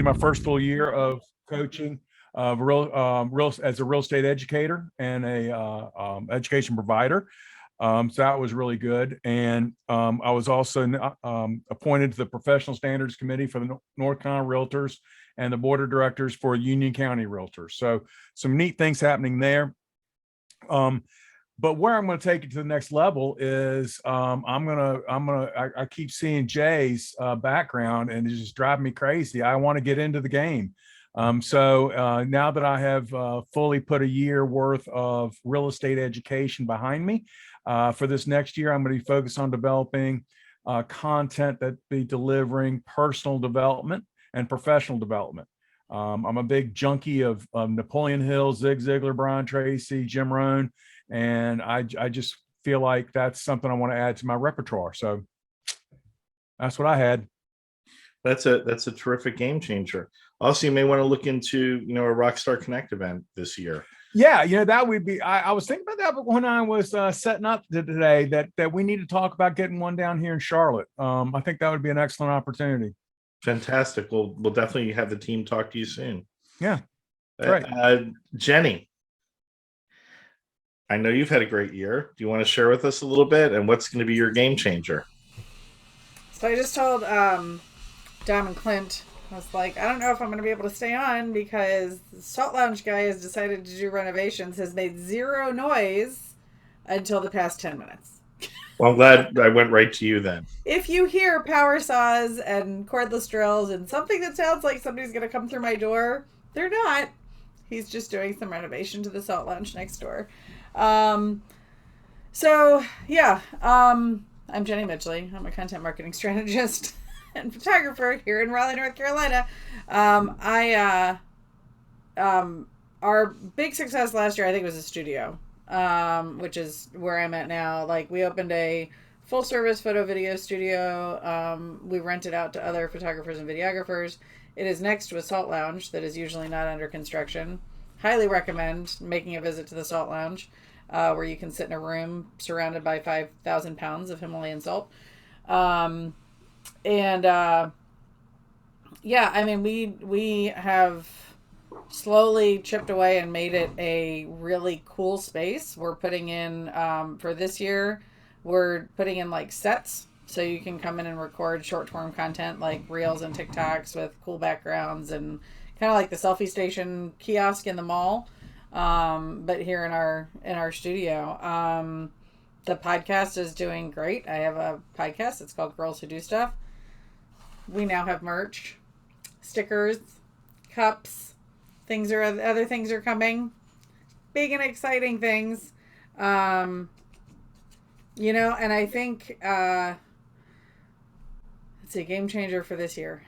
My first full year of coaching as a real estate educator and a education provider. So that was really good. And I was also appointed to the Professional Standards Committee for the North Carolina Realtors and the Board of Directors for Union County Realtors. So some neat things happening there. But where I'm going to take it to the next level is I keep seeing Jay's background and it's just driving me crazy. I want to get into the game. So now that I have fully put a year worth of real estate education behind me, for this next year, I'm going to be focused on developing content that be delivering personal development and professional development. I'm a big junkie of Napoleon Hill, Zig Ziglar, Brian Tracy, Jim Rohn, and I just feel like that's something I want to add to my repertoire. So that's what I had. That's a terrific game changer. Also, you may want to look into a Rockstar Connect event this year. Yeah, that would be. I was thinking about that, but when I was setting up today, that we need to talk about getting one down here in Charlotte. I think that would be an excellent opportunity. Fantastic. We'll definitely have the team talk to you soon. Yeah, right. Jenny, I know you've had a great year. Do you want to share with us a little bit and what's going to be your game changer? So I just told Dom and Clint, I was like, I don't know if I'm going to be able to stay on because the Salt Lounge guy has decided to do renovations, has made zero noise until the past 10 minutes. Well, I'm glad I went right to you then. If you hear power saws and cordless drills and something that sounds like somebody's going to come through my door, they're not. He's just doing some renovation to the Salt Lounge next door. I'm Jenny Midgley. I'm a content marketing strategist and photographer here in Raleigh, North Carolina. Our big success last year, I think, was a studio, which is where I'm at now. Like, we opened a full service photo video studio. We rent it out to other photographers and videographers. It is next to a Salt Lounge that is usually not under construction. Highly recommend making a visit to the Salt Lounge, where you can sit in a room surrounded by 5,000 pounds of Himalayan salt. We have slowly chipped away and made it a really cool space. We're putting in, for this year, we're putting in like sets. So you can come in and record short-form content like Reels and TikToks with cool backgrounds and kind of like the selfie station kiosk in the mall. But here in our studio. The podcast is doing great. I have a podcast. It's called Girls Who Do Stuff. We now have merch, stickers, cups, other things are coming. Big and exciting things. And I think it's a game changer for this year.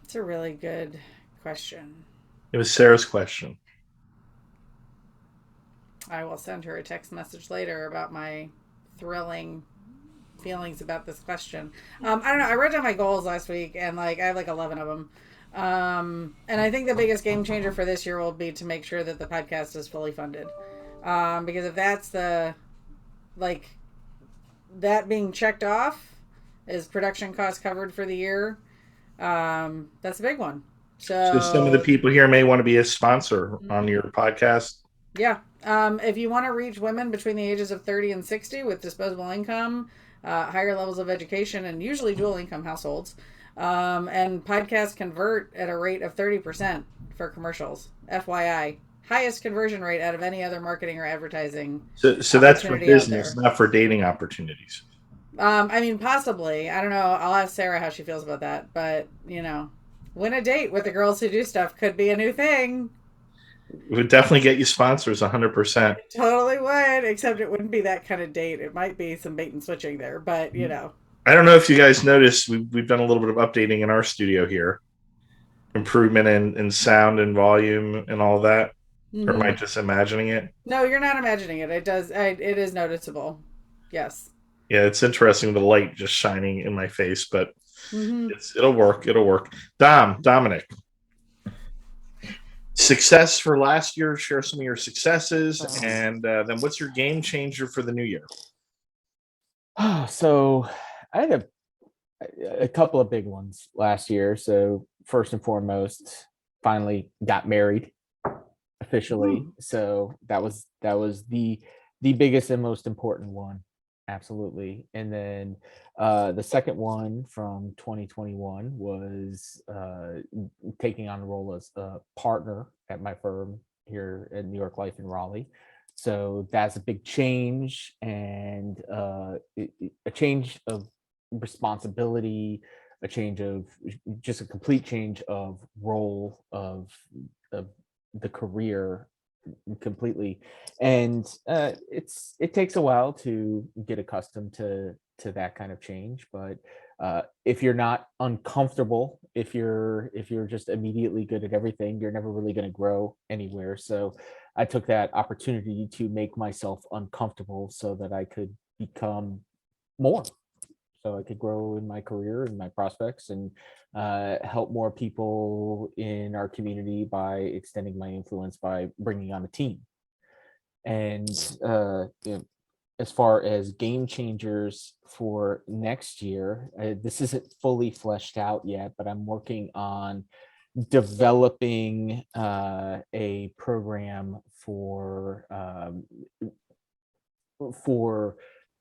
It's a really good question. It was Sarah's question. I will send her a text message later about my thrilling feelings about this question. I don't know. I wrote down my goals last week and I have 11 of them. And I think the biggest game changer for this year will be to make sure that the podcast is fully funded. Because if that's that being checked off is production costs covered for the year, that's a big one. So some of the people here may want to be a sponsor on your podcast. Yeah. If you want to reach women between the ages of 30 and 60 with disposable income, higher levels of education, and usually dual income households, and podcasts convert at a rate of 30% for commercials. FYI, highest conversion rate out of any other marketing or advertising. So that's for business, not for dating opportunities. Possibly. I don't know. I'll ask Sarah how she feels about that. But, win a date with the Girls Who Do Stuff could be a new thing. It would definitely get you sponsors 100%. It totally would, except it wouldn't be that kind of date. It might be some bait and switching there, but I don't know if you guys noticed, we've done a little bit of updating in our studio here. Improvement in sound and volume and all that. Mm-hmm. Or am I just imagining it? No, you're not imagining it. It is noticeable. Yes. Yeah, it's interesting, the light just shining in my face, but it'll work. Domenic. success for last year. Share some of your successes, and then what's your game changer for the new year? So I had a couple of big ones last year. So first and foremost, finally got married officially. So that was the biggest and most important one. Absolutely. And then the second one from 2021 was taking on the role as a partner at my firm here at New York Life in Raleigh. So that's a big change, and a change of responsibility, a change of just a complete change of role of the career completely. And it takes a while to get accustomed to that kind of change, but if you're not uncomfortable, if you're just immediately good at everything, you're never really going to grow anywhere. So I took that opportunity to make myself uncomfortable so that I could become more, so I could grow in my career and my prospects, and help more people in our community by extending my influence by bringing on a team. And as far as game changers for next year, this isn't fully fleshed out yet, but I'm working on developing a program for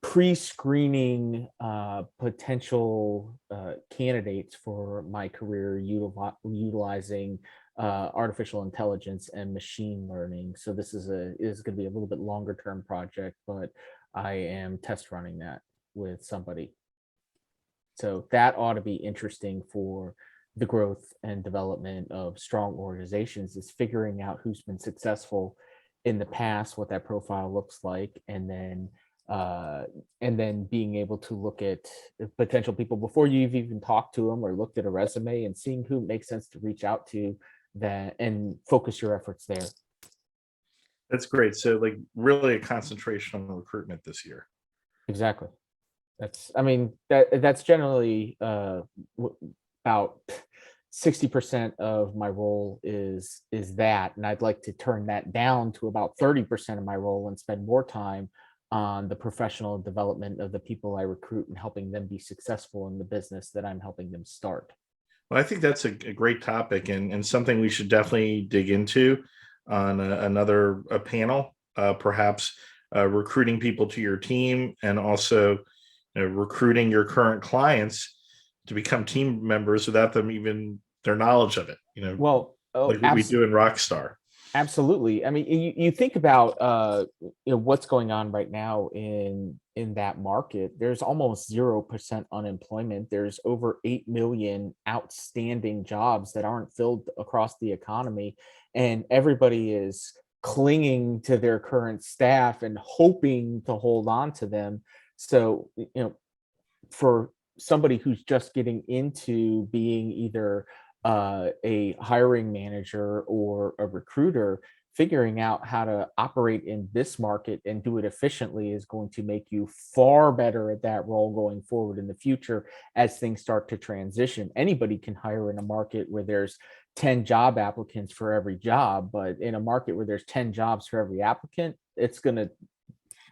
pre-screening potential candidates for my career, utilizing artificial intelligence and machine learning. So this is going to be a little bit longer term project, but I am test running that with somebody. So that ought to be interesting for the growth and development of strong organizations, is figuring out who's been successful in the past, what that profile looks like, and then being able to look at potential people before you've even talked to them or looked at a resume, and seeing who makes sense to reach out to, that and focus your efforts there. That's great. So like really a concentration on recruitment this year. Exactly. That's generally about 60% of my role is that, and I'd like to turn that down to about 30% of my role and spend more time on the professional development of the people I recruit and helping them be successful in the business that I'm helping them start. Well, I think that's a great topic, and something we should definitely dig into on another panel, perhaps recruiting people to your team, and also recruiting your current clients to become team members without them even their knowledge of it. Well, like what we do in Rockstar. Absolutely. I mean, you think about what's going on right now in that market. There's almost 0% unemployment. There's over 8 million outstanding jobs that aren't filled across the economy, and everybody is clinging to their current staff and hoping to hold on to them. So, for somebody who's just getting into being either a hiring manager or a recruiter, figuring out how to operate in this market and do it efficiently is going to make you far better at that role going forward in the future as things start to transition. Anybody can hire in a market where there's 10 job applicants for every job, but in a market where there's 10 jobs for every applicant, it's going to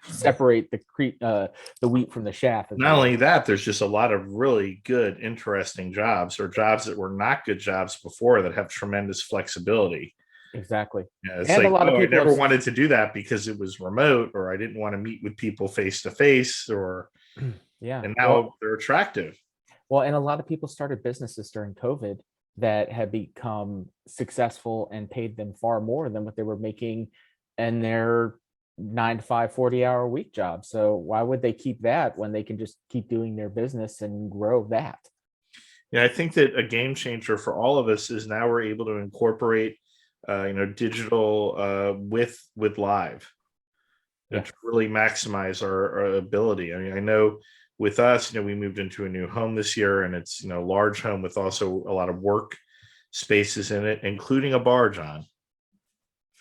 separate the wheat from the chaff. Not only that, there's just a lot of really good, interesting jobs, or jobs that were not good jobs before, that have tremendous flexibility. Exactly. Yeah, it's And like, a lot of I people never wanted to do that because it was remote, or I didn't want to meet with people face to face, or yeah. and now they're attractive. Well, and a lot of people started businesses during COVID that have become successful and paid them far more than what they were making in their 9 to 5, 40-hour a week job. So why would they keep that when they can just keep doing their business and grow that? Yeah, I think that a game changer for all of us is now we're able to incorporate, digital with live, to really maximize our ability. I mean, I know with us, we moved into a new home this year, and it's a large home with also a lot of work spaces in it, including a bar, John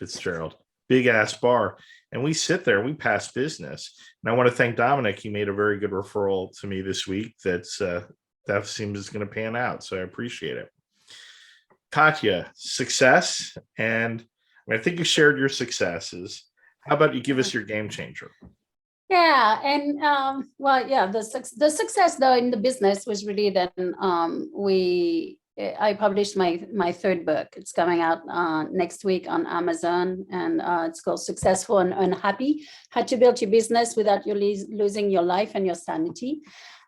FitzGerald, big ass bar. And we sit there, we pass business. And I want to thank Domenic. He made a very good referral to me this week that seems it's going to pan out. So I appreciate it. Katia, success. And I think you shared your successes. How about you give us your game changer? Yeah, and the success though in the business was really that I published my third book. It's coming out next week on Amazon, and it's called Successful and Unhappy: How to Build Your Business Without You Losing Your Life and Your Sanity.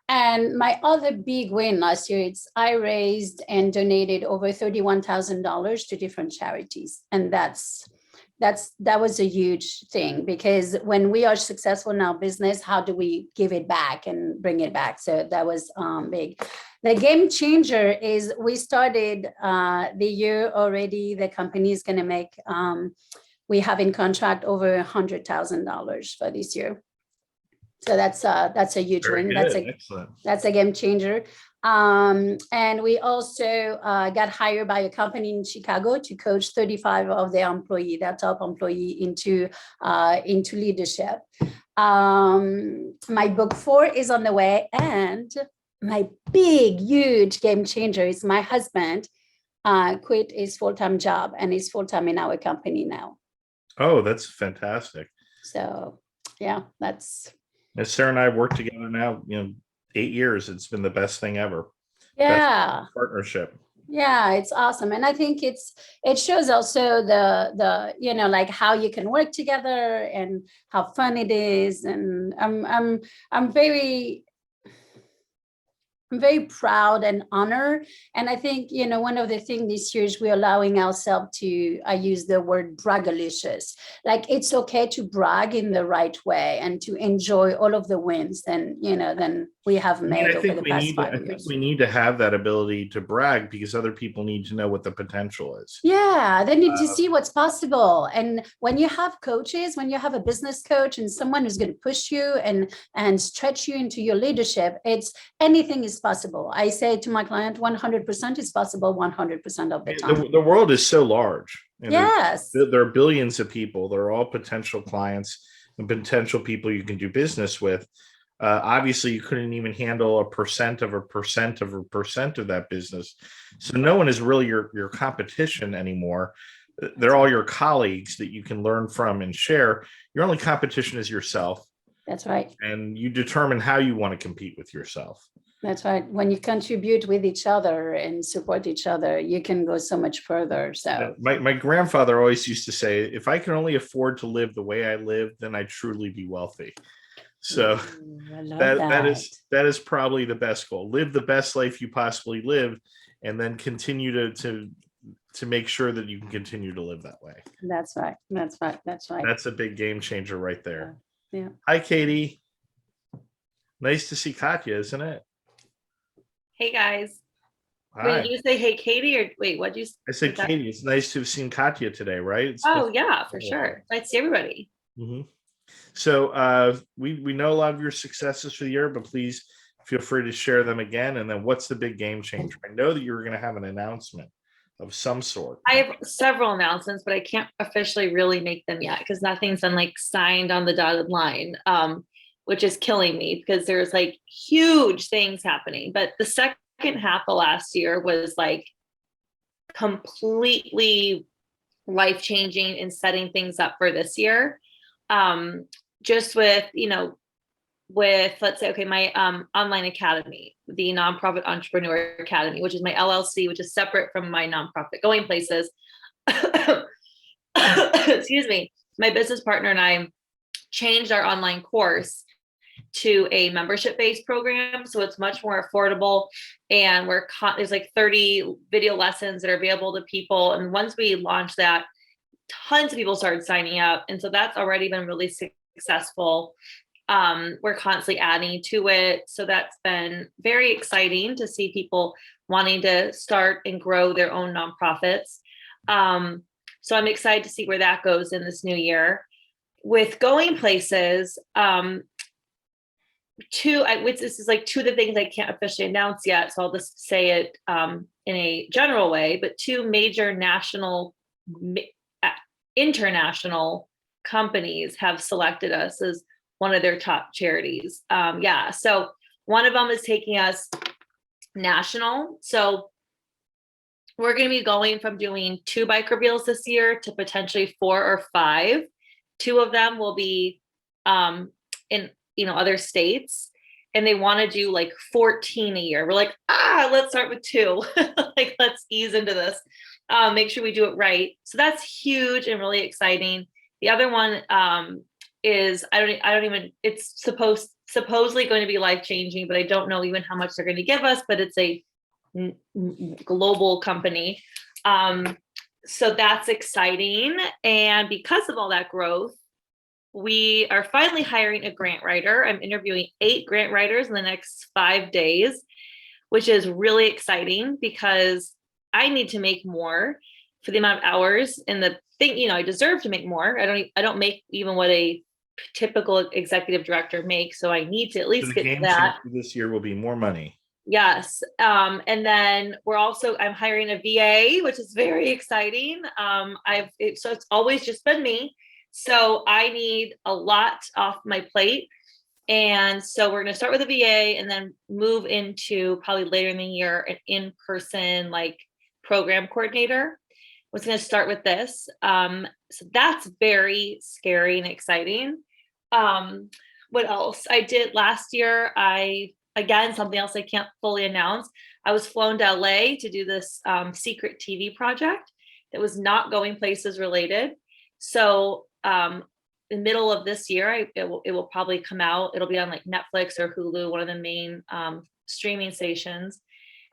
And my other big win last year, I raised and donated over $31,000 to different charities, and that was a huge thing, because when we are successful in our business, how do we give it back and bring it back? So that was big. The game changer is we started the year already. The company is going to make, we have in contract over $100,000 for this year. So that's a huge Very win. good. Excellent. That's a game changer. And we also got hired by a company in Chicago to coach 35 of their top employee into leadership. My book 4 is on the way, and my big, huge game changer is my husband quit his full-time job and is full-time in our company now. Oh, that's fantastic. So yeah, that's. And Sarah and I have worked together now, 8 years. It's been the best thing ever. Yeah. Best partnership. Yeah, it's awesome. And I think it shows also the like how you can work together and how fun it is. And I'm very proud and honored. And I think, one of the things this year is we're allowing ourselves to, I use the word bragalicious. Like, it's okay to brag in the right way and to enjoy all of the wins then we have made over the past 5 years. I think we need to have that ability to brag, because other people need to know what the potential is. Yeah, they need to see what's possible. And when you have coaches, when you have a business coach and someone who's going to push you and stretch you into your leadership, anything is possible. I say to my client, 100% is possible 100% of the time. The world is so large. Yes. There are billions of people. They're all potential clients and potential people you can do business with. Obviously, you couldn't even handle a percent of a percent of a percent of that business. So no one is really your competition anymore. They're all your colleagues that you can learn from and share. Your only competition is yourself. That's right. And you determine how you want to compete with yourself. That's right. When you contribute with each other and support each other, you can go so much further. So my grandfather always used to say, if I can only afford to live the way I live, then I'd truly be wealthy. So that is probably the best goal. Live the best life you possibly live, and then continue to make sure that you can continue to live that way. That's right. That's a big game changer right there. Yeah. Hi, Katie. Nice to see Katia, isn't it? Hey guys. Hi. Wait, you say hey Katie, or wait, what'd you say? I said Katie. It's nice to have seen Katia today, right? Yeah, for sure. Nice to see everybody. Mm-hmm. So we know a lot of your successes for the year, but please feel free to share them again. And then what's the big game changer? I know that you were going to have an announcement of some sort. I have several announcements, but I can't officially really make them yet because nothing's been signed on the dotted line, which is killing me because there's huge things happening. But the second half of last year was completely life-changing and setting things up for this year. Just with, let's say, okay, my online academy, the Nonprofit Entrepreneur Academy, which is my LLC, which is separate from my nonprofit Going Places. Excuse me. My business partner and I changed our online course to a membership-based program, so it's much more affordable. And there's 30 video lessons that are available to people. And once we launched that, tons of people started signing up, and so that's already been really successful. We're constantly adding to it, so that's been very exciting to see people wanting to start and grow their own nonprofits. So I'm excited to see where that goes in this new year. With Going Places, this is two of the things I can't officially announce yet, so I'll just say it in a general way. But two major international companies have selected us as one of their top charities. So one of them is taking us national. So we're going to be going from doing 2 bike reveals this year to potentially 4 or 5. 2 of them will be in other states, and they want to do like 14 a year. We're like, let's start with 2. Like, let's ease into this. Make sure we do it right. So that's huge and really exciting. The other one is I don't even, it's supposedly going to be life-changing, but I don't know even how much they're going to give us, but it's a global company. So that's exciting. And because of all that growth, we are finally hiring a grant writer. I'm interviewing 8 grant writers in the next 5 days, which is really exciting because I need to make more for the amount of hours, and the thing, I deserve to make more. I don't make even what a typical executive director makes. So I need to at least The get game that. changer this year will be more money. Yes. And then I'm hiring a VA, which is very exciting. So it's always just been me. So I need a lot off my plate. And so we're going to start with a VA and then move into probably later in the year, an in-person like program coordinator. Was going to start with this. So that's very scary and exciting. What else I did last year? Again, something else I can't fully announce. I was flown to LA to do this secret TV project that was not going places related. So in the middle of this year, it will probably come out. It'll be on like Netflix or Hulu, one of the main streaming stations.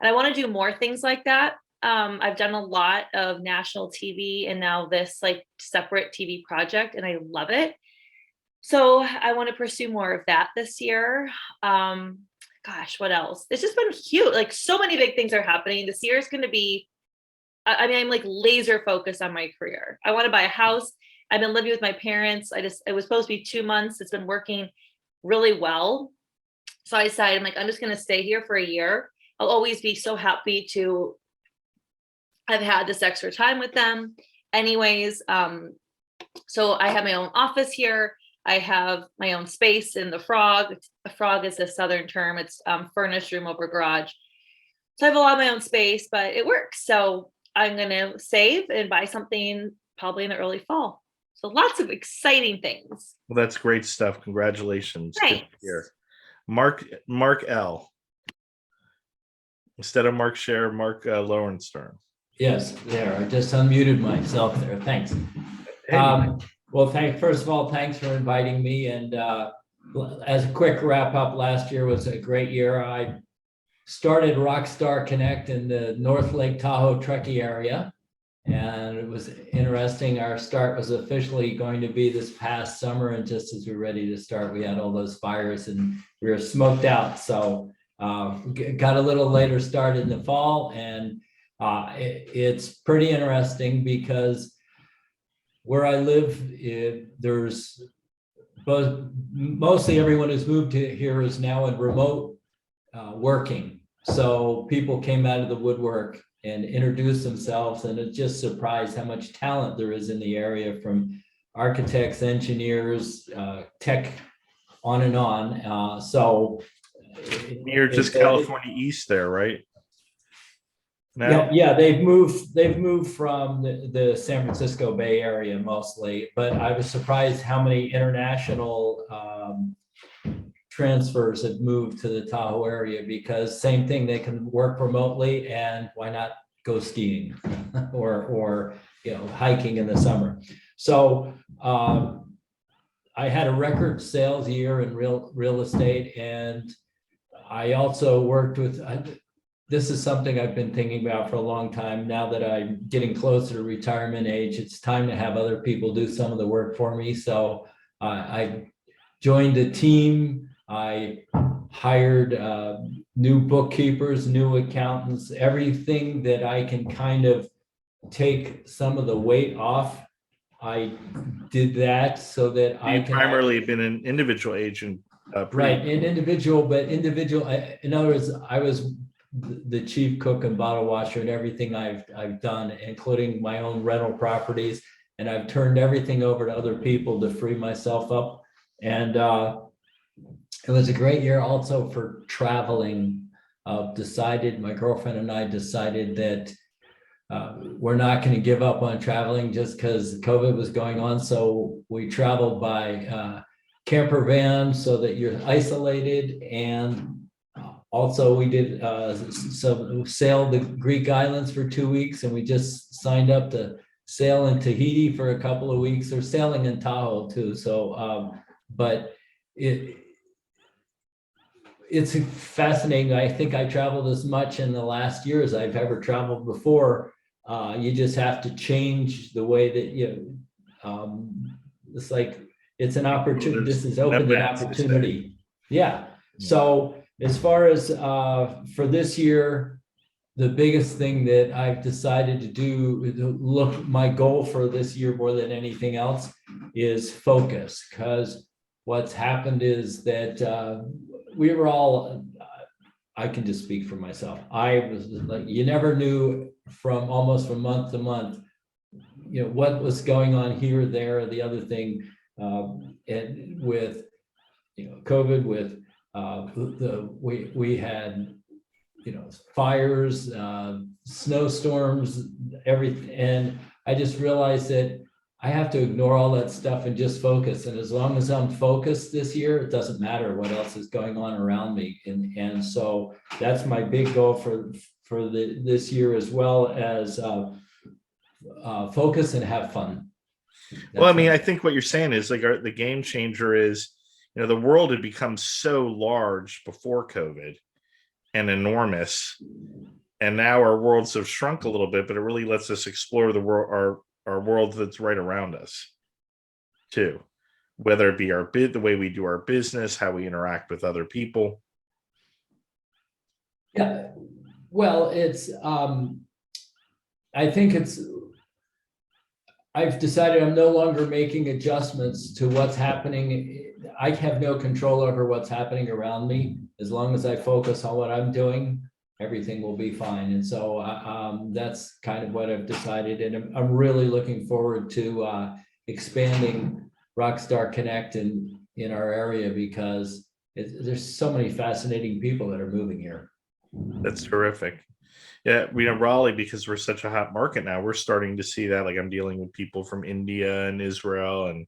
And I want to do more things like that. I've done a lot of national TV and now this like separate TV project, and I love it. So I want to pursue more of that this year. Gosh, what else? It's just been huge. Like, so many big things are happening. This year is going to be, I'm like laser focused on my career. I want to buy a house. I've been living with my parents. It was supposed to be 2 months. It's been working really well. So I decided, I'm like, I'm just going to stay here for a year. I'll always be so happy to have had this extra time with them. Anyways, so I have my own office here. I have my own space in the Frog. A Frog is a Southern term. It's furnished room over garage. So I have a lot of my own space, but it works. So I'm going to save and buy something probably in the early fall. So lots of exciting things. Well, that's great stuff. Congratulations. Thanks. Good to hear. Mark L. Instead of Mark Sher, Mark Lowenstern. Yes, there. I just unmuted myself there. Thanks. Hey. Well, first of all, thanks for inviting me. And as a quick wrap up, last year was a great year. I started Rockstar Connect in the North Lake Tahoe Truckee area. And it was interesting. Our start was officially going to be this past summer. And just as we were ready to start, we had all those fires and we were smoked out. So got a little later start in the fall. And it's pretty interesting because where I live, there's mostly everyone who's moved here is now in remote working. So people came out of the woodwork and introduced themselves, and it just surprised how much talent there is in the area, from architects, engineers, tech, on and on. So You're just California East there, right? Now? Yeah, they've moved from the San Francisco Bay Area mostly, but I was surprised how many international transfers have moved to the Tahoe area, because same thing, they can work remotely, and why not go skiing or hiking in the summer. So I had a record sales year in real estate, and I also worked with. This is something I've been thinking about for a long time. Now that I'm getting closer to retirement age, it's time to have other people do some of the work for me. So I joined a team. I hired new bookkeepers, new accountants, everything that I can kind of take some of the weight off. I did that so that I can primarily been an individual agent. Right, an individual, but individual. In other words, I was the chief cook and bottle washer and everything I've done, including my own rental properties, and I've turned everything over to other people to free myself up. And it was a great year also for traveling. My girlfriend and I decided that we're not going to give up on traveling just because COVID was going on. So we traveled by camper van so that you're isolated. And also we did sailed the Greek islands for 2 weeks, and we just signed up to sail in Tahiti for a couple of weeks. Or sailing in Tahoe too. So, but it's fascinating. I think I traveled as much in the last year as I've ever traveled before. You just have to change the way that it's like, it's an opportunity. This has opened an opportunity. Yeah. So as far as for this year, the biggest thing that I've decided to do, my goal for this year more than anything else is focus. Because what's happened is that we were all, I can just speak for myself. I was like, you never knew from month to month, what was going on here, there, or the other thing. And with, COVID, with we had, fires, snowstorms, everything. And I just realized that I have to ignore all that stuff and just focus. And as long as I'm focused this year, it doesn't matter what else is going on around me. And so that's my big goal for this year, as well as focus and have fun. Well, I mean, I think what you're saying is like the game changer is, the world had become so large before COVID and enormous. And now our worlds have shrunk a little bit, but it really lets us explore the world, our world that's right around us too, whether it be the way we do our business, how we interact with other people. Yeah, well, it's I think I've decided I'm no longer making adjustments to what's happening. I have no control over what's happening around me. As long as I focus on what I'm doing, everything will be fine. And so that's kind of what I've decided. And I'm really looking forward to expanding Rockstar Connect in our area, because there's so many fascinating people that are moving here. That's terrific. Yeah, Raleigh, because we're such a hot market now, we're starting to see that. Like, I'm dealing with people from India and Israel and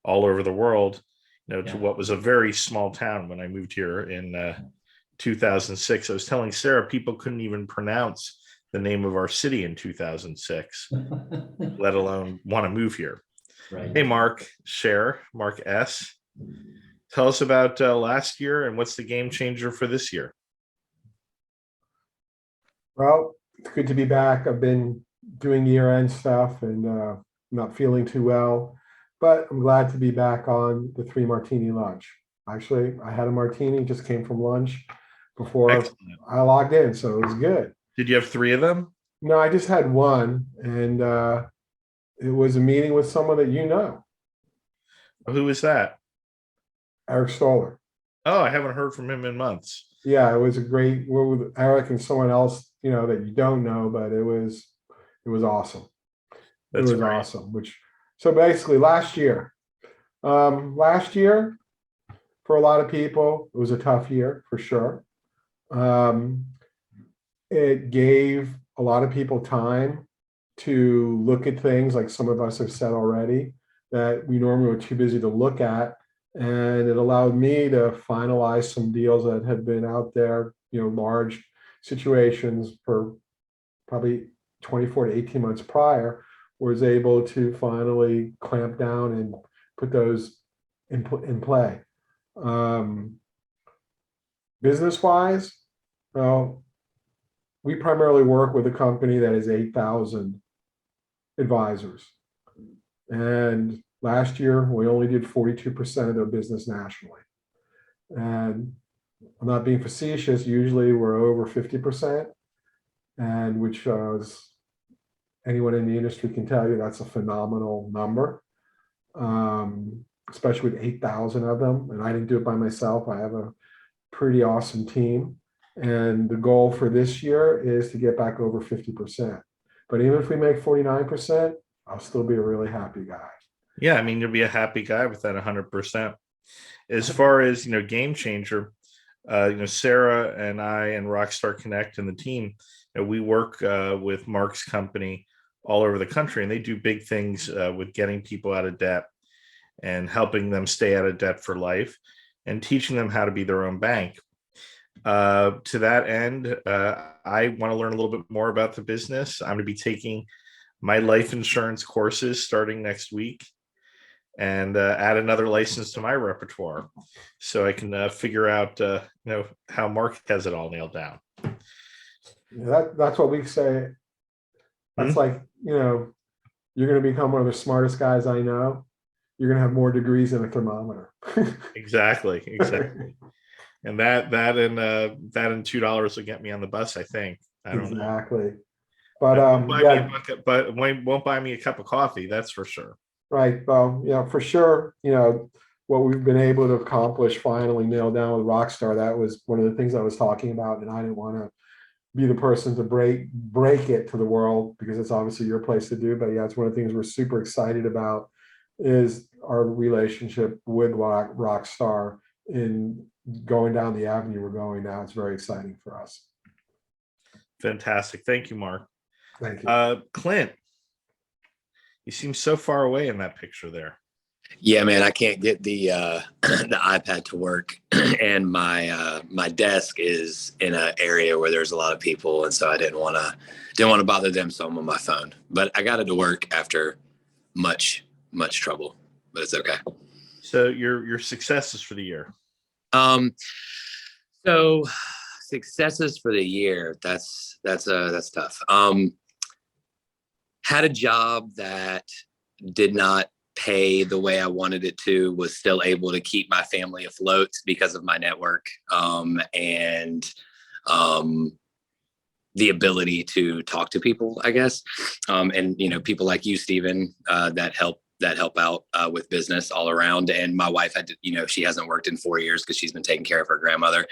all over the world, to what was a very small town when I moved here in 2006. I was telling Sarah, people couldn't even pronounce the name of our city in 2006, let alone want to move here. Right. Hey, Mark, Sher, Mark S. Tell us about last year and what's the game changer for this year. Well, it's good to be back. I've been doing year-end stuff and not feeling too well, but I'm glad to be back on the 3 martini lunch. Actually, I had a martini, just came from lunch before Excellent. I logged in, so it was good. Did you have 3 of them? No, I just had one, and it was a meeting with someone that you know. Who is that? Eric Stoller. Oh, I haven't heard from him in months. Yeah, it was a great, we're with Eric and someone else, that you don't know, but it was awesome. That's it was great. Awesome. So basically last year for a lot of people, it was a tough year for sure. It gave a lot of people time to look at things, like some of us have said already, that we normally were too busy to look at. And it allowed me to finalize some deals that had been out there, large situations for probably 24 to 18 months prior, was able to finally clamp down and put those in play. Business-wise, well, we primarily work with a company that is 8,000 advisors. And last year, we only did 42% of their business nationally. And I'm not being facetious, usually we're over 50%, and which anyone in the industry can tell you that's a phenomenal number, especially with 8,000 of them. And I didn't do it by myself. I have a pretty awesome team. And the goal for this year is to get back over 50%. But even if we make 49%, I'll still be a really happy guy. Yeah, I mean, you'll be a happy guy with that 100%. As far as, game changer, Sarah and I and Rockstar Connect and the team, we work with Mark's company all over the country, and they do big things with getting people out of debt and helping them stay out of debt for life and teaching them how to be their own bank. To that end, I want to learn a little bit more about the business. I'm going to be taking my life insurance courses starting next week and add another license to my repertoire so I can figure out, how Mark has it all nailed down. That's what we say. That's like, you're going to become one of the smartest guys I know. You're going to have more degrees than a thermometer. Exactly. And that and $2 will get me on the bus, I think. I don't know. Exactly. But won't buy me a cup of coffee, that's for sure. Right. Well, for sure, what we've been able to accomplish, finally nailed down with Rockstar, that was one of the things I was talking about, and I didn't want to be the person to break it to the world, because it's obviously your place to do. But yeah, it's one of the things we're super excited about is our relationship with Rockstar in going down the avenue we're going now. It's very exciting for us. Fantastic. Thank you, Mark. Thank you. Clint, you seem so far away in that picture there. Yeah, man, I can't get the the iPad to work, and my desk is in an area where there's a lot of people, and so I didn't want to bother them, so I'm on my phone. But I got it to work after much trouble, but it's okay. So your successes for the year. So successes for the year. That's tough. Had a job that did not pay the way I wanted it to, was still able to keep my family afloat because of my network, and the ability to talk to people, I guess. And, people like you, Stephen, that help out with business all around. And my wife had to, she hasn't worked in 4 years because she's been taking care of her grandmother.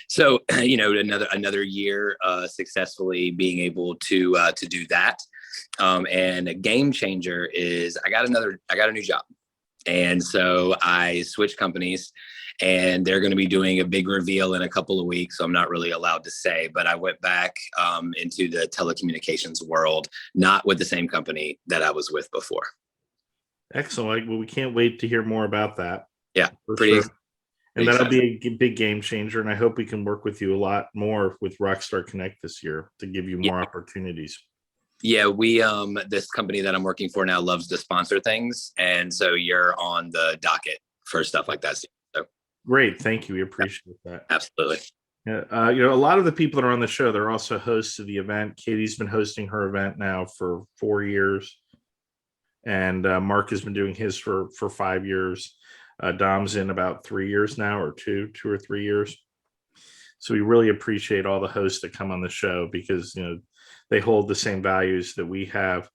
So, another year successfully being able to do that. And a game changer is I got a new job. And so I switched companies, and they're going to be doing a big reveal in a couple of weeks. So I'm not really allowed to say, but I went back into the telecommunications world, not with the same company that I was with before. Excellent. Well, we can't wait to hear more about that. Yeah, pretty sure. And that'll be a big game changer. And I hope we can work with you a lot more with Rockstar Connect this year to give you more opportunities. Yeah, we this company that I'm working for now loves to sponsor things, and so you're on the docket for stuff like that. So great, thank you. We appreciate that. Absolutely. Yeah, a lot of the people that are on the show, they're also hosts of the event. Katie's been hosting her event now for 4 years, and Mark has been doing his for 5 years. Dom's in about 3 years now, or two or 3 years. So we really appreciate all the hosts that come on the show, because they hold the same values that we have.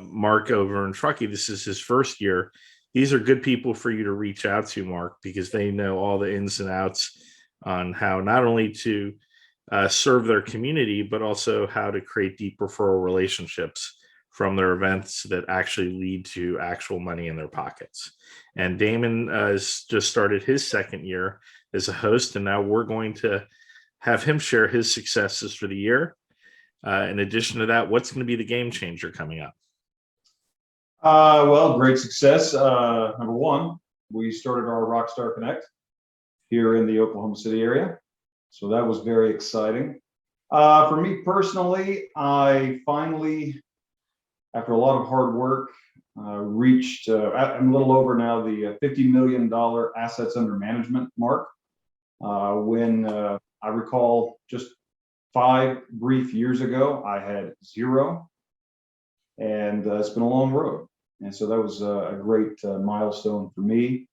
Mark over in Truckee, this is his first year. These are good people for you to reach out to, Mark, because they know all the ins and outs on how not only to serve their community, but also how to create deep referral relationships from their events that actually lead to actual money in their pockets. And Damon has just started his second year as a host, and now we're going to have him share his successes for the year. In addition to that, what's going to be the game changer coming up? Well, great success. Number one, we started our Rockstar Connect here in the Oklahoma City area. So that was very exciting. For me personally, I finally, after a lot of hard work, reached, I'm a little over now the $50 million assets under management mark. When I recall just 5 brief years ago, I had 0, and it's been a long road. And so that was a great milestone for me.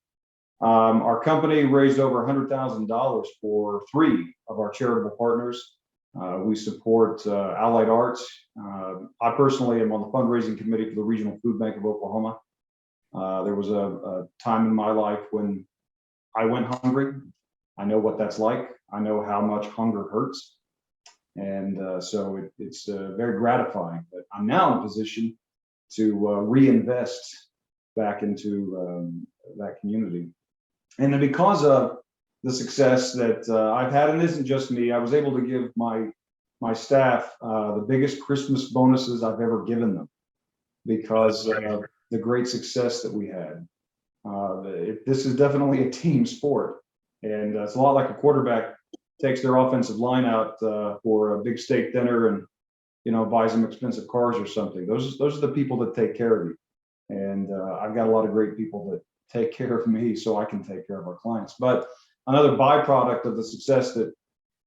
Our company raised over $100,000 for 3 of our charitable partners. We support Allied Arts. I personally am on the fundraising committee for the Regional Food Bank of Oklahoma. There was a time in my life when I went hungry. I know what that's like. I know how much hunger hurts. And so it's very gratifying that I'm now in a position to reinvest back into that community. And then because of the success that I've had, and it isn't just me. I was able to give my staff the biggest Christmas bonuses I've ever given them because the great success that we had. This is definitely a team sport, and it's a lot like a quarterback takes their offensive line out for a big steak dinner and buys them expensive cars or something. Those are the people that take care of you, and I've got a lot of great people that take care of me so I can take care of our clients. But another byproduct of the success that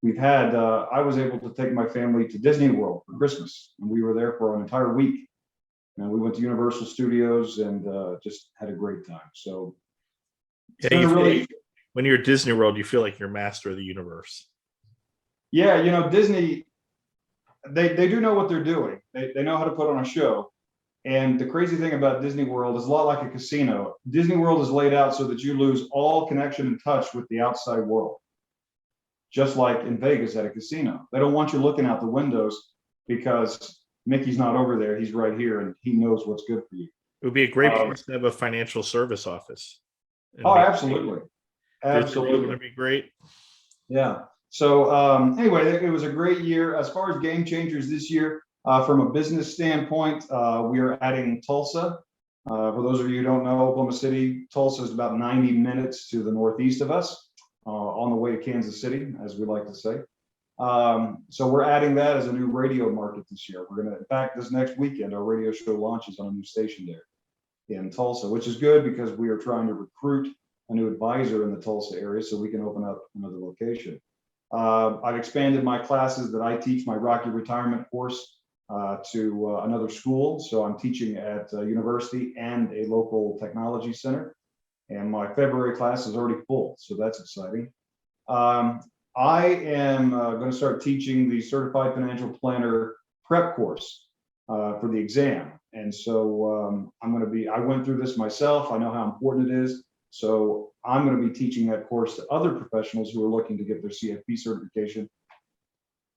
we've had, I was able to take my family to Disney World for Christmas, and we were there for an entire week. And we went to Universal Studios and just had a great time. So it's been really, when you're at Disney World, you feel like you're master of the universe. yeah, Disney, they do know what they're doing. They know how to put on a show. And the crazy thing about Disney World is a lot like a casino. Disney World is laid out so that you lose all connection and touch with the outside world. Just like in Vegas at a casino. They don't want you looking out the windows because Mickey's not over there. He's right here and he knows what's good for you. It would be a great place to have a financial service office. Oh, absolutely. Absolutely. Would be great. Yeah. So anyway, it was a great year. As far as game changers this year, from a business standpoint, we are adding Tulsa. For those of you who don't know, Oklahoma City, Tulsa is about 90 minutes to the northeast of us, on the way to Kansas City, as we like to say. So we're adding that as a new radio market this year. We're going to, in fact, this next weekend, our radio show launches on a new station there in Tulsa, which is good because we are trying to recruit a new advisor in the Tulsa area so we can open up another location. I've expanded my classes that I teach, my Rocky retirement course, to another school. So I'm teaching at a university and a local technology center. And my February class is already full, so that's exciting. I am going to start teaching the Certified Financial Planner prep course for the exam. And so I went through this myself. I know how important it is. So I'm going to be teaching that course to other professionals who are looking to get their CFP certification.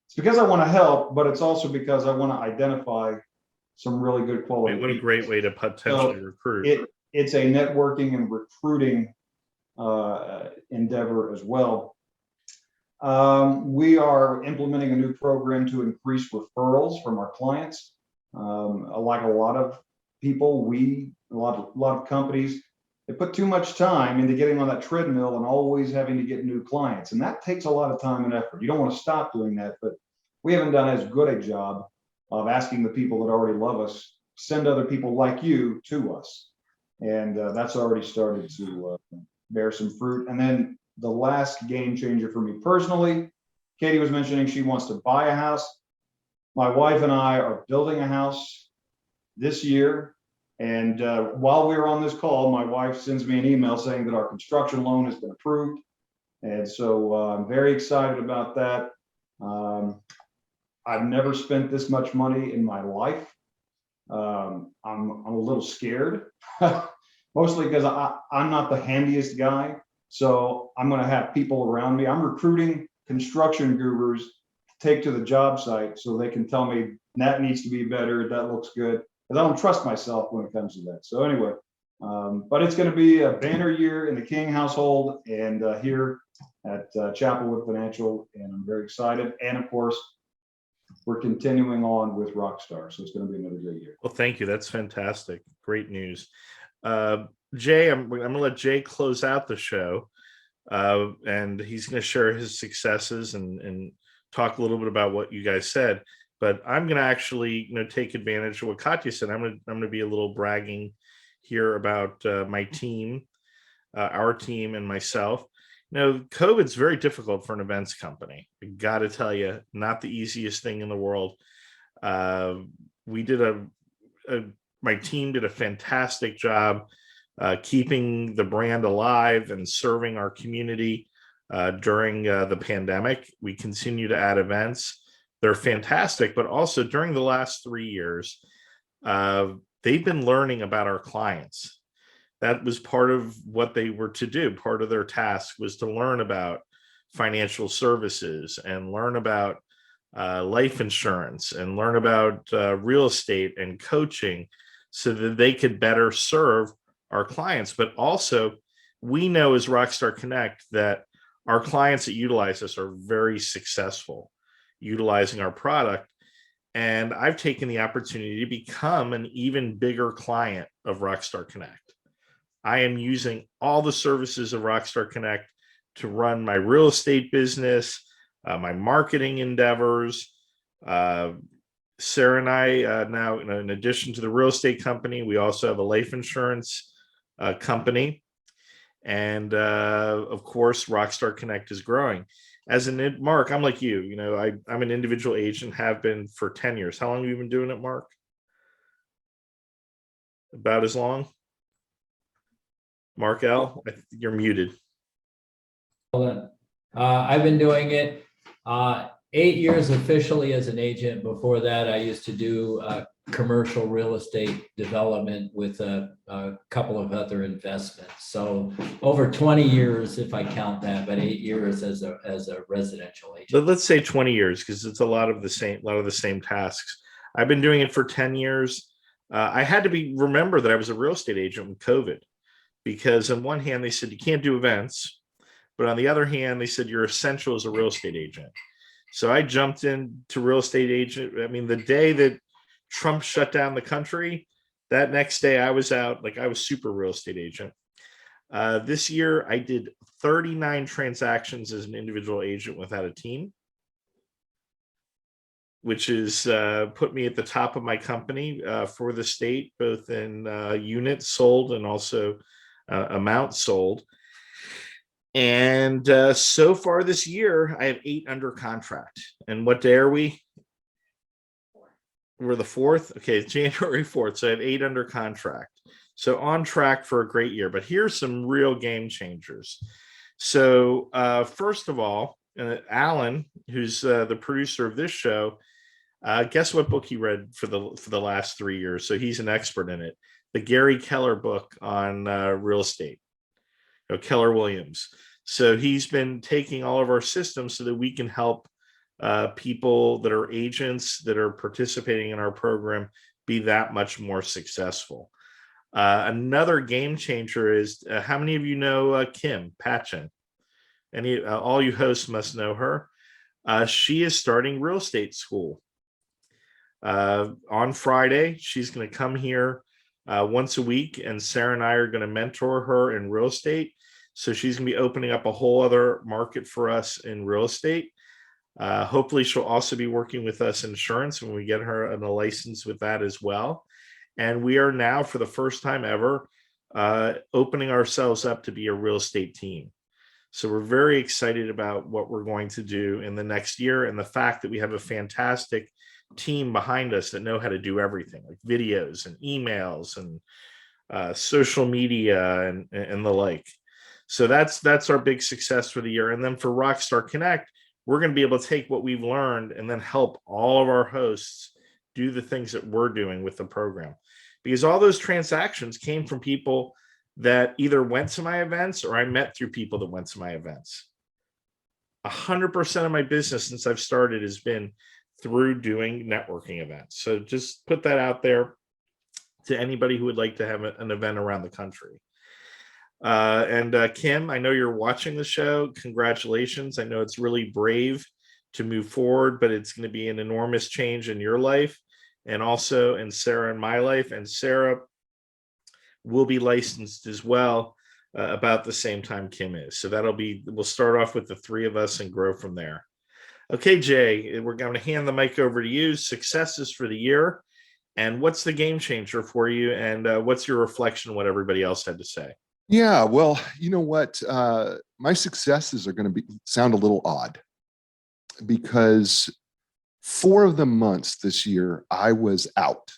It's because I want to help, but it's also because I want to identify some really good quality. What a great way to potentially recruit. It's a networking and recruiting endeavor as well. We are implementing a new program to increase referrals from our clients. Like a lot of people, a lot of companies, they put too much time into getting on that treadmill and always having to get new clients. And that takes a lot of time and effort. You don't want to stop doing that, but we haven't done as good a job of asking the people that already love us, send other people like you to us. And that's already started to bear some fruit. And then the last game changer for me personally, Katie was mentioning she wants to buy a house. My wife and I are building a house this year. And while we were on this call, my wife sends me an email saying that our construction loan has been approved. And so I'm very excited about that. I've never spent this much money in my life. I'm a little scared, mostly because I'm not the handiest guy. So I'm going to have people around me. I'm recruiting construction gurus to take to the job site so they can tell me that needs to be better, that looks good. Because I don't trust myself when it comes to that. So anyway, but it's going to be a banner year in the King household and here at Chapelwood Financial, and I'm very excited. And of course, we're continuing on with Rockstar, so it's going to be another great year. Well, thank you. That's fantastic. Great news. Jay, I'm going to let Jay close out the show, and he's going to share his successes and talk a little bit about what you guys said. But I'm going to actually, take advantage of what Katia said. I'm going to be a little bragging here about my team, our team, and myself. COVID's very difficult for an events company. I got to tell you, not the easiest thing in the world. We did my team did a fantastic job keeping the brand alive and serving our community during the pandemic. We continue to add events. They're fantastic, but also during the last 3 years, they've been learning about our clients. That was part of what they were to do. Part of their task was to learn about financial services and learn about life insurance and learn about real estate and coaching so that they could better serve our clients. But also, we know as Rockstar Connect that our clients that utilize us are very successful utilizing our product. And I've taken the opportunity to become an even bigger client of Rockstar Connect. I am using all the services of Rockstar Connect to run my real estate business, my marketing endeavors. Sarah and I now, in addition to the real estate company, we also have a life insurance company. And of course, Rockstar Connect is growing. As an Mark, I'm like you, I'm an individual agent, have been for 10 years. How long have you been doing it, Mark? About as long? Mark L, you're muted. I've been doing it 8 years officially as an agent. Before that, I used to do commercial real estate development with a couple of other investments. So over 20 years, if I count that, but 8 years as a residential agent. But let's say 20 years, because it's a lot of the same tasks. I've been doing it for 10 years. I had to remember that I was a real estate agent with COVID, because on one hand, they said you can't do events, but on the other hand, they said you're essential as a real estate agent. So I jumped into real estate agent. I mean, the day that Trump shut down the country, that next day I was out, like I was super real estate agent. This year I did 39 transactions as an individual agent without a team, which is put me at the top of my company for the state, both in units sold and also amount sold. And so far this year, I have 8 under contract. And what day are we? We're the 4th. Okay, it's January 4th. So I have 8 under contract. So on track for a great year. But here's some real game changers. So first of all, Alan, who's the producer of this show, guess what book he read for the last 3 years? So he's an expert in it. The Gary Keller book on real estate. Keller Williams. So he's been taking all of our systems so that we can help people that are agents that are participating in our program be that much more successful. Another game changer is how many of you know Kim Patchen? All you hosts must know her. She is starting real estate school. On Friday, she's going to come here once a week, and Sarah and I are going to mentor her in real estate. So she's going to be opening up a whole other market for us in real estate. Hopefully she'll also be working with us in insurance when we get her a license with that as well. And we are now, for the first time ever, opening ourselves up to be a real estate team. So we're very excited about what we're going to do in the next year, and the fact that we have a fantastic team behind us that know how to do everything, like videos and emails and social media and the like. So that's our big success for the year. And then for Rockstar Connect, we're going to be able to take what we've learned and then help all of our hosts do the things that we're doing with the program, because all those transactions came from people that either went to my events or I met through people that went to my events. 100% of my business since I've started has been through doing networking events. So just put that out there to anybody who would like to have an event around the country. And Kim, I know you're watching the show. Congratulations. I know it's really brave to move forward, but it's going to be an enormous change in your life and also in Sarah and my life. And Sarah will be licensed as well about the same time Kim is. So we'll start off with the 3 of us and grow from there. Okay, Jay, we're going to hand the mic over to you. Successes for the year. And what's the game changer for you? And what's your reflection on what everybody else had to say? Yeah, well, you know what? My successes are going to sound a little odd, because 4 of the months this year I was out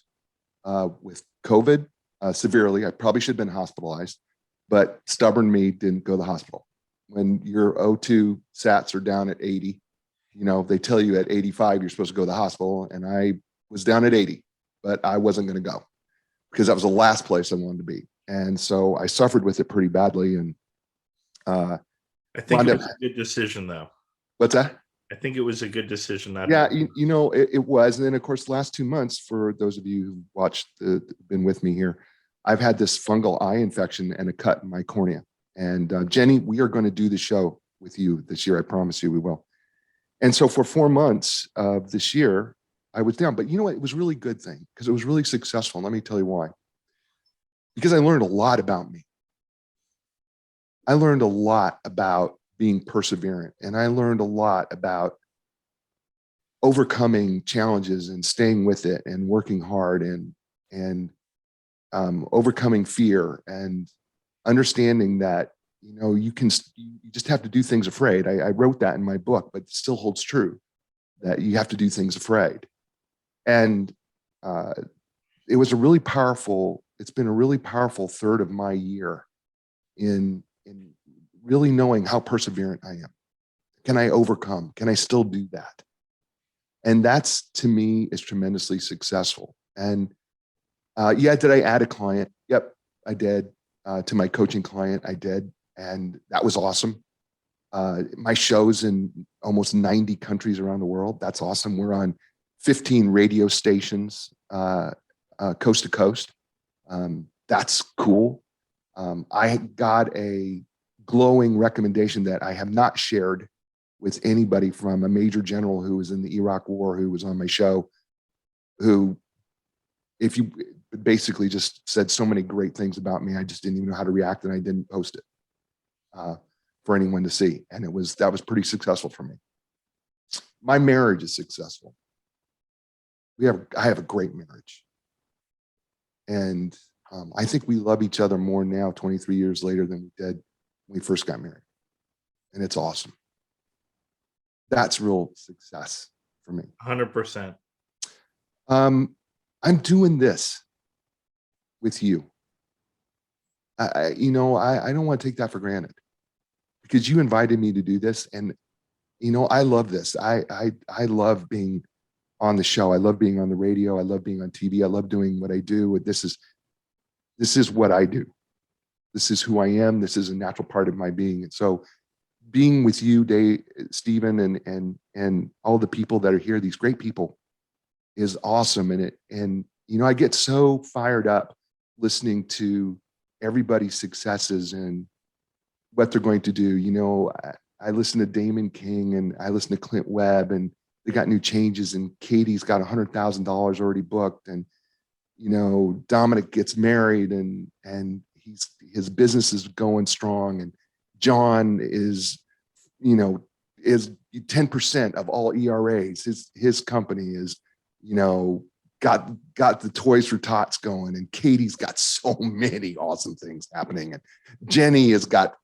with COVID severely. I probably should have been hospitalized, but stubborn me didn't go to the hospital. When your O2 sats are down at 80, they tell you at 85 you're supposed to go to the hospital, and I was down at 80, but I wasn't going to go because that was the last place I wanted to be. And so I suffered with it pretty badly. And I think it was a good decision, though. What's that? I think it was a good decision. It was. And then, of course, the last 2 months, for those of you who watched, been with me here, I've had this fungal eye infection and a cut in my cornea. And Jenny, we are going to do the show with you this year. I promise you we will. And so for 4 months of this year, I was down. But you know what? It was a really good thing because it was really successful. And let me tell you why. Because I learned a lot about me. I learned a lot about being perseverant. And I learned a lot about overcoming challenges and staying with it and working hard and overcoming fear and understanding that, you know, you just have to do things afraid. I wrote that in my book, but it still holds true that you have to do things afraid. And it was a really powerful, it's been a really powerful third of my year in really knowing how perseverant I am. Can I overcome? Can I still do that? And that's, to me, is tremendously successful. And yeah, did I add a client? Yep, I did. To my coaching client, I did. And that was awesome. My show's in almost 90 countries around the world. That's awesome. We're on 15 radio stations, coast to coast. That's cool. I got a glowing recommendation that I have not shared with anybody from a major general who was in the Iraq war, who was on my show, who, if you basically just said so many great things about me, I just didn't even know how to react, and I didn't post it for anyone to see. And that was pretty successful for me. My marriage is successful. I have a great marriage. And I think we love each other more now, 23 years later, than we did when we first got married. And it's awesome. That's real success for me. 100%. I'm doing this with you. I don't want to take that for granted because you invited me to do this. And, you know, I love this. I love being on the show. I love being on the radio. I love being on TV. I love doing what I do. This is what I do. This is who I am. This is a natural part of my being. And so being with you, Dave, Stephen, and all the people that are here, these great people, is awesome. And you know, I get so fired up listening to everybody's successes and what they're going to do. You know, I listen to Damon King and I listen to Clint Webb, and they got new changes, and Katie's got $100,000 already booked. And, you know, Domenic gets married and his business is going strong. And John is 10% of all ERAs. His company is, you know, got the Toys for Tots going, and Katie's got so many awesome things happening. And Jenny has got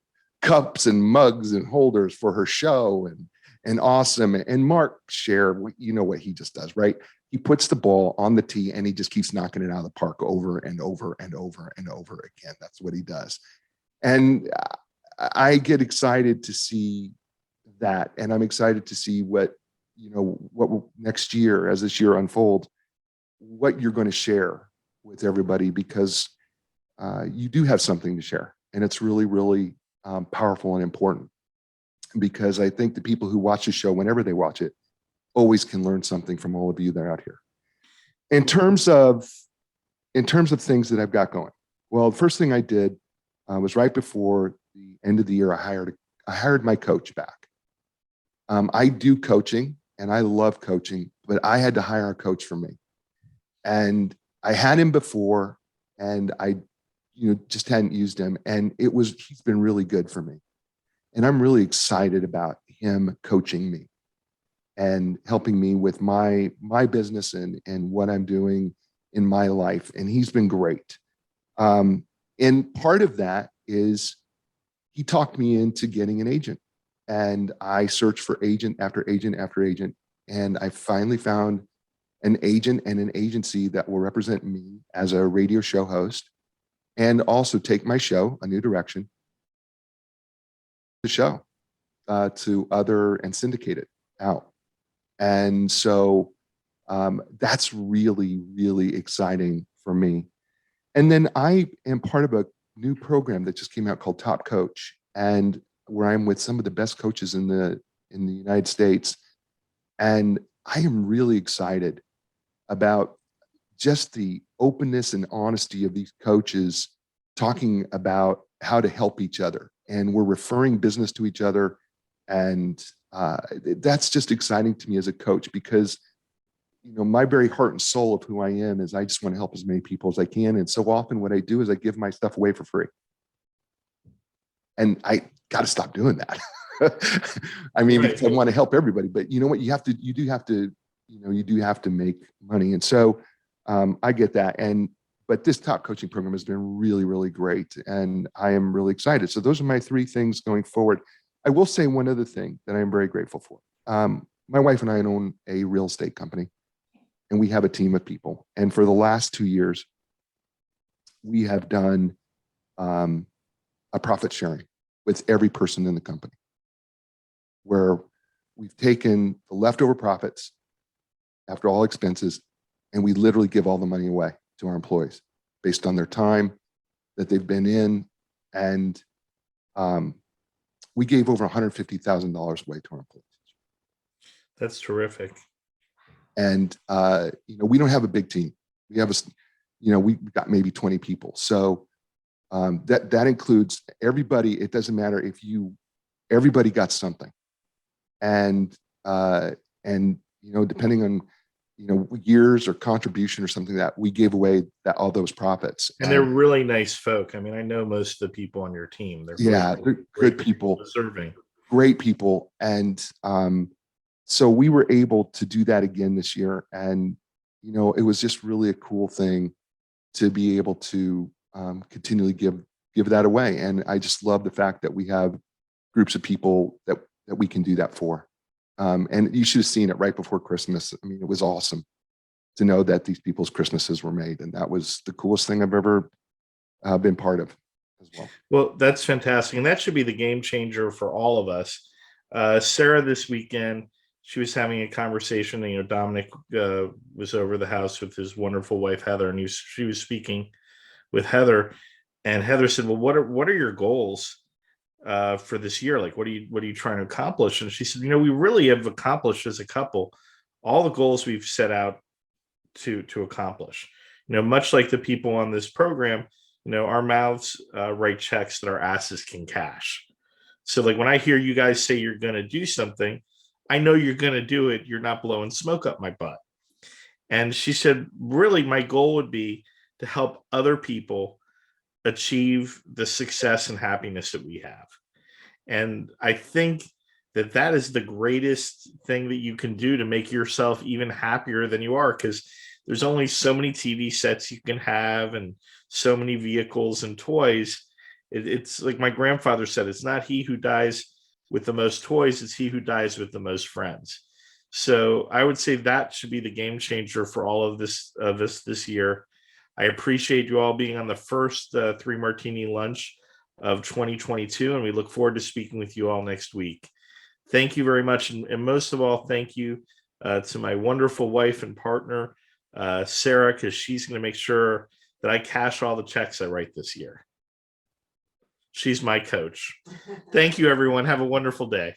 cups and mugs and holders for her show and awesome. And Mark Sher, you know what he just does, right? He puts the ball on the tee and he just keeps knocking it out of the park over and over and over and over again. That's what he does. And I get excited to see that. And I'm excited to see what next year, as this year unfolds, what you're going to share with everybody, because you do have something to share. And it's really, really powerful and important, because I think the people who watch the show, whenever they watch it, always can learn something from all of you that are out here. In terms of things that I've got going, well, the first thing I did was right before the end of the year, I hired my coach back. I do coaching and I love coaching, but I had to hire a coach for me. And I had him before, and I just hadn't used him, and he's been really good for me. And I'm really excited about him coaching me and helping me with my business and what I'm doing in my life. And he's been great. And part of that is he talked me into getting an agent, and I searched for agent after agent after agent. And I finally found an agent and an agency that will represent me as a radio show host and also take my show a new direction, the show to other and syndicate it out. And so that's really, really exciting for me. And then I am part of a new program that just came out called Top Coach, and where I'm with some of the best coaches in the United States. And I am really excited about just the openness and honesty of these coaches talking about how to help each other. And we're referring business to each other. And that's just exciting to me as a coach, because my very heart and soul of who I am is I just want to help as many people as I can. And so often what I do is I give my stuff away for free. And I got to stop doing that. I mean, because I want to help everybody, but you know what? You do have to make money. And so I get that. But this top coaching program has been really, really great. And I am really excited. So those are my 3 things going forward. I will say one other thing that I'm very grateful for. My wife and I own a real estate company, and we have a team of people. And for the last 2 years, we have done a profit sharing with every person in the company, where we've taken the leftover profits after all expenses, and we literally give all the money away to our employees based on their time that they've been in. And we gave over $150,000 away to our employees. That's terrific. And we don't have a big team. We have we've got maybe 20 people. So that includes everybody. It doesn't matter everybody got something. And depending on years or contribution or something, that we gave away all those profits. And they're really nice folk. I mean, I know most of the people on your team. They're good people, deserving, great people. And so we were able to do that again this year. And, it was just really a cool thing to be able to continually give that away. And I just love the fact that we have groups of people that we can do that for. And you should have seen it right before Christmas. I mean, it was awesome to know that these people's Christmases were made. And that was the coolest thing I've ever been part of as well. Well, that's fantastic. And that should be the game changer for all of us. Sarah, this weekend, she was having a conversation. Domenic was over the house with his wonderful wife, Heather, and she was speaking with Heather. And Heather said, well, what are your goals for this year? Like, what are you trying to accomplish? And she said, we really have accomplished as a couple all the goals we've set out to accomplish. Much like the people on this program, our mouths write checks that our asses can cash. So like when I hear you guys say you're going to do something, I know you're going to do it. You're not blowing smoke up my butt. And she said, really, my goal would be to help other people achieve the success and happiness that we have. And I think that is the greatest thing that you can do to make yourself even happier than you are, because there's only so many TV sets you can have and so many vehicles and toys. It's like my grandfather said, it's not he who dies with the most toys, it's he who dies with the most friends. So I would say that should be the game changer for all of this year. I appreciate you all being on the first 3 Martini lunch of 2022, and we look forward to speaking with you all next week. Thank you very much. And most of all, thank you to my wonderful wife and partner, Sarah, because she's going to make sure that I cash all the checks I write this year. She's my coach. Thank you, everyone. Have a wonderful day.